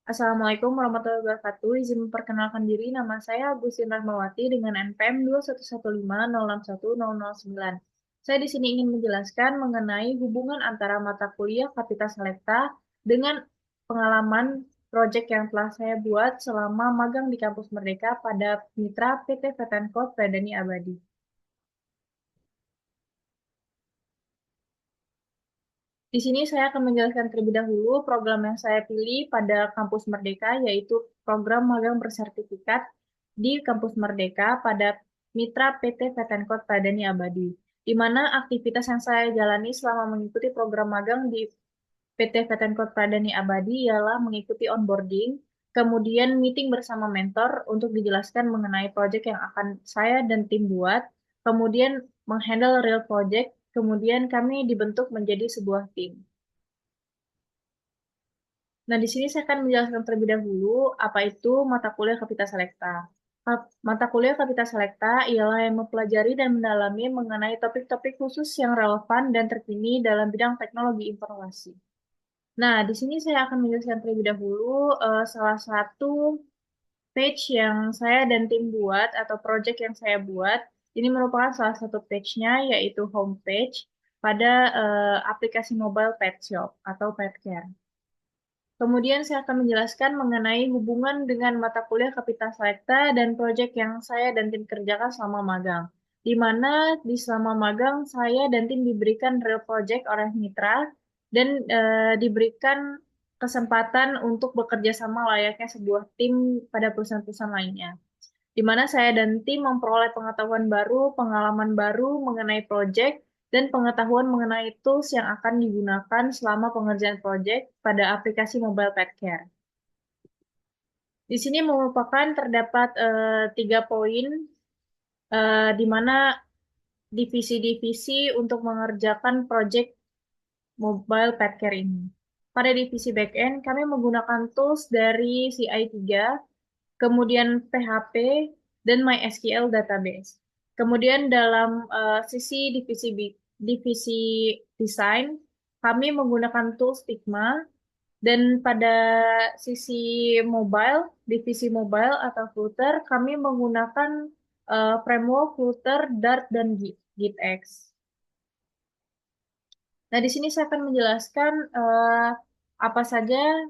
Assalamualaikum warahmatullahi wabarakatuh. Izin memperkenalkan diri, nama saya Agustin Rahmawati dengan NPM 21150610009. Saya di sini ingin menjelaskan mengenai hubungan antara mata kuliah Kapita Selekta dengan pengalaman proyek yang telah saya buat selama magang di Kampus Merdeka pada mitra PT Vetenkop Pradani Abadi. Di sini saya akan menjelaskan terlebih dahulu program yang saya pilih pada Kampus Merdeka, yaitu program magang bersertifikat di Kampus Merdeka pada mitra PT Vetenkop Pradani Abadi, di mana aktivitas yang saya jalani selama mengikuti program magang di PT Vetenkop Pradani Abadi ialah mengikuti onboarding, kemudian meeting bersama mentor untuk dijelaskan mengenai proyek yang akan saya dan tim buat, kemudian menghandle real project, kemudian kami dibentuk menjadi sebuah tim. Nah, di sini saya akan menjelaskan terlebih dahulu apa itu mata kuliah Kapita Selekta. Mata kuliah Kapita Selekta ialah yang mempelajari dan mendalami mengenai topik-topik khusus yang relevan dan terkini dalam bidang teknologi informasi. Nah, di sini saya akan menjelaskan terlebih dahulu salah satu page yang saya dan tim buat atau project yang saya buat. Ini merupakan salah satu page-nya yaitu homepage pada aplikasi mobile Pet Shop atau Pet Care. Kemudian saya akan menjelaskan mengenai hubungan dengan mata kuliah Kapita Selekta dan proyek yang saya dan tim kerjakan selama magang. Di mana di selama magang saya dan tim diberikan real project oleh mitra dan diberikan kesempatan untuk bekerja sama layaknya sebuah tim pada perusahaan-perusahaan lainnya. Di mana saya dan tim memperoleh pengetahuan baru, pengalaman baru mengenai proyek, dan pengetahuan mengenai tools yang akan digunakan selama pengerjaan proyek pada aplikasi mobile pet care. Di sini merupakan terdapat 3 poin, di mana divisi-divisi untuk mengerjakan proyek mobile pet care ini. Pada divisi backend, kami menggunakan tools dari CI3, kemudian PHP, dan MySQL database. Kemudian dalam sisi divisi desain, kami menggunakan tools Figma, dan pada sisi mobile, divisi mobile atau Flutter, kami menggunakan framework Flutter, Dart, dan GitX. Nah, di sini saya akan menjelaskan apa saja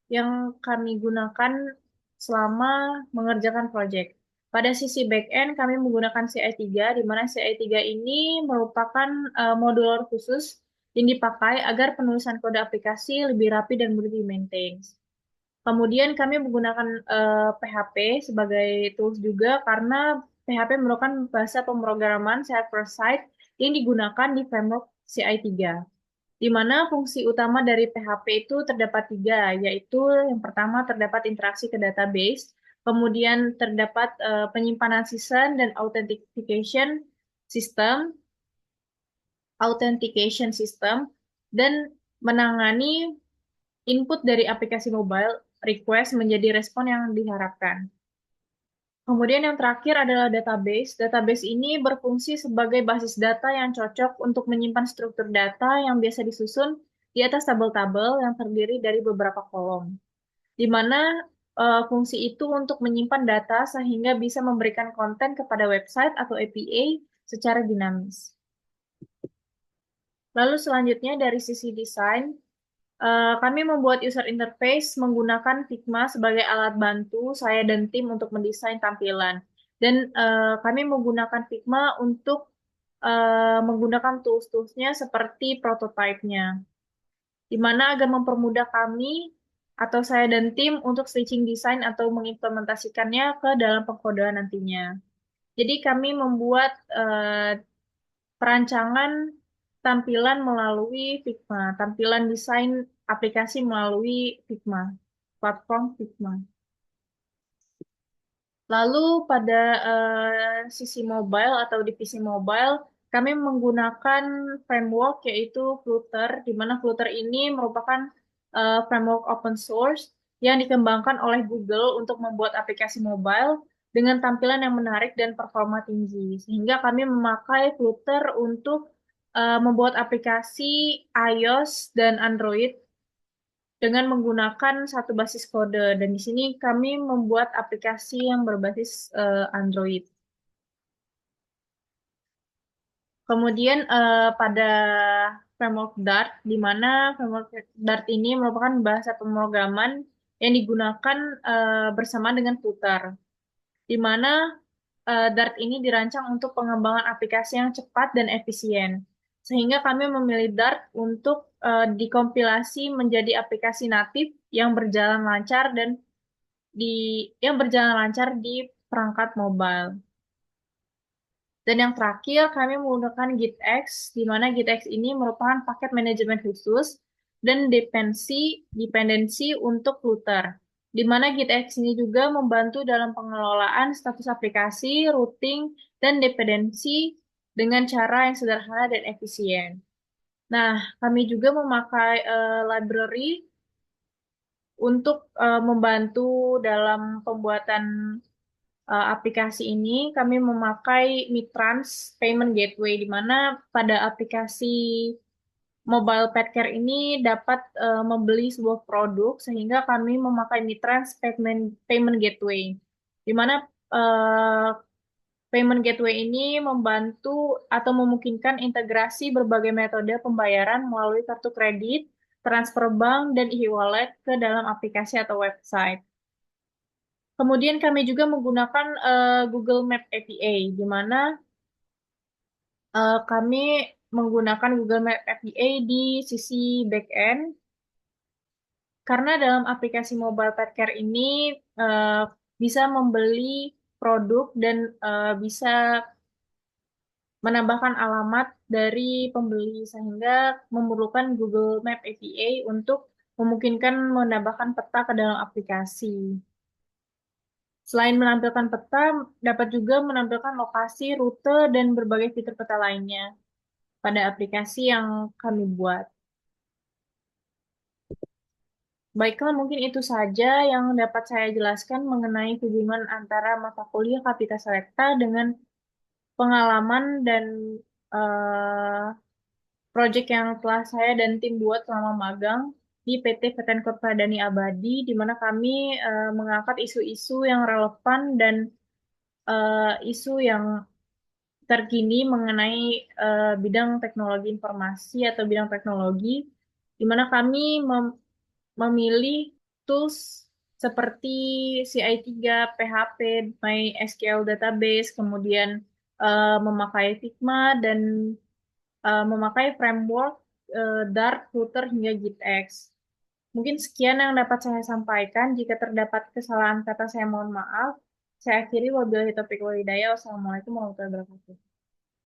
yang kami gunakan selama mengerjakan proyek. Pada sisi backend, kami menggunakan CI3, di mana CI3 ini merupakan modular khusus yang dipakai agar penulisan kode aplikasi lebih rapi dan mudah di-maintain. Kemudian kami menggunakan PHP sebagai tools juga karena PHP merupakan bahasa pemrograman server-side yang digunakan di framework CI3, di mana fungsi utama dari PHP itu terdapat 3, yaitu yang pertama terdapat interaksi ke database, kemudian terdapat penyimpanan season dan system, authentication system, dan menangani input dari aplikasi mobile request menjadi respon yang diharapkan. Kemudian yang terakhir adalah database. Database ini berfungsi sebagai basis data yang cocok untuk menyimpan struktur data yang biasa disusun di atas tabel-tabel yang terdiri dari beberapa kolom, di mana fungsi itu untuk menyimpan data sehingga bisa memberikan konten kepada website atau API secara dinamis. Lalu selanjutnya dari sisi desain, kami membuat user interface menggunakan Figma sebagai alat bantu saya dan tim untuk mendesain tampilan. Dan kami menggunakan Figma untuk menggunakan tools-toolsnya seperti prototype-nya. Di mana agar mempermudah kami atau saya dan tim untuk switching desain atau mengimplementasikannya ke dalam pengkodean nantinya. Jadi kami membuat perancangan tampilan melalui Figma, tampilan desain aplikasi melalui Figma, platform Figma. Lalu pada sisi mobile atau divisi mobile, kami menggunakan framework yaitu Flutter, di mana Flutter ini merupakan framework open source yang dikembangkan oleh Google untuk membuat aplikasi mobile dengan tampilan yang menarik dan performa tinggi. Sehingga kami memakai Flutter untuk membuat aplikasi iOS dan Android dengan menggunakan satu basis kode. Dan di sini kami membuat aplikasi yang berbasis Android. Kemudian pada framework Dart, di mana framework Dart ini merupakan bahasa pemrograman yang digunakan bersama dengan Flutter, di mana Dart ini dirancang untuk pengembangan aplikasi yang cepat dan efisien. Sehingga kami memilih Dart untuk dikompilasi menjadi aplikasi natif yang berjalan lancar dan di perangkat mobile. Dan yang terakhir, kami menggunakan GitX, di mana GitX ini merupakan paket manajemen khusus dan dependensi untuk Flutter, di mana GitX ini juga membantu dalam pengelolaan status aplikasi, routing, dan dependensi dengan cara yang sederhana dan efisien. Nah, kami juga memakai library untuk membantu dalam pembuatan aplikasi ini. Kami memakai Mitrans Payment Gateway, di mana pada aplikasi mobile pet care ini dapat membeli sebuah produk, sehingga kami memakai Mitrans Payment Gateway, di mana eh, Payment Gateway ini membantu atau memungkinkan integrasi berbagai metode pembayaran melalui kartu kredit, transfer bank, dan e-wallet ke dalam aplikasi atau website. Kemudian kami juga menggunakan Google Map API, di mana kami menggunakan Google Map API di sisi backend, karena dalam aplikasi mobile pet care ini eh, bisa membeli produk dan bisa menambahkan alamat dari pembeli, sehingga memerlukan Google Map API untuk memungkinkan menambahkan peta ke dalam aplikasi. Selain menampilkan peta, dapat juga menampilkan lokasi, rute, dan berbagai fitur peta lainnya pada aplikasi yang kami buat. Baiklah, mungkin itu saja yang dapat saya jelaskan mengenai hubungan antara mata kuliah Kapita Selekta dengan pengalaman dan eh, proyek yang telah saya dan tim buat selama magang di PT Vetenkor Pradani Abadi, di mana kami mengangkat isu-isu yang relevan dan isu yang terkini mengenai bidang teknologi informasi atau bidang teknologi, di mana kami memilih tools seperti CI3, PHP, MySQL Database, kemudian memakai Figma, dan memakai framework Dart, Flutter, hingga GitX. Mungkin sekian yang dapat saya sampaikan. Jika terdapat kesalahan kata, saya mohon maaf. Saya akhiri, wabillahi taufiq wal hidayah. Wassalamualaikum warahmatullahi wabarakatuh.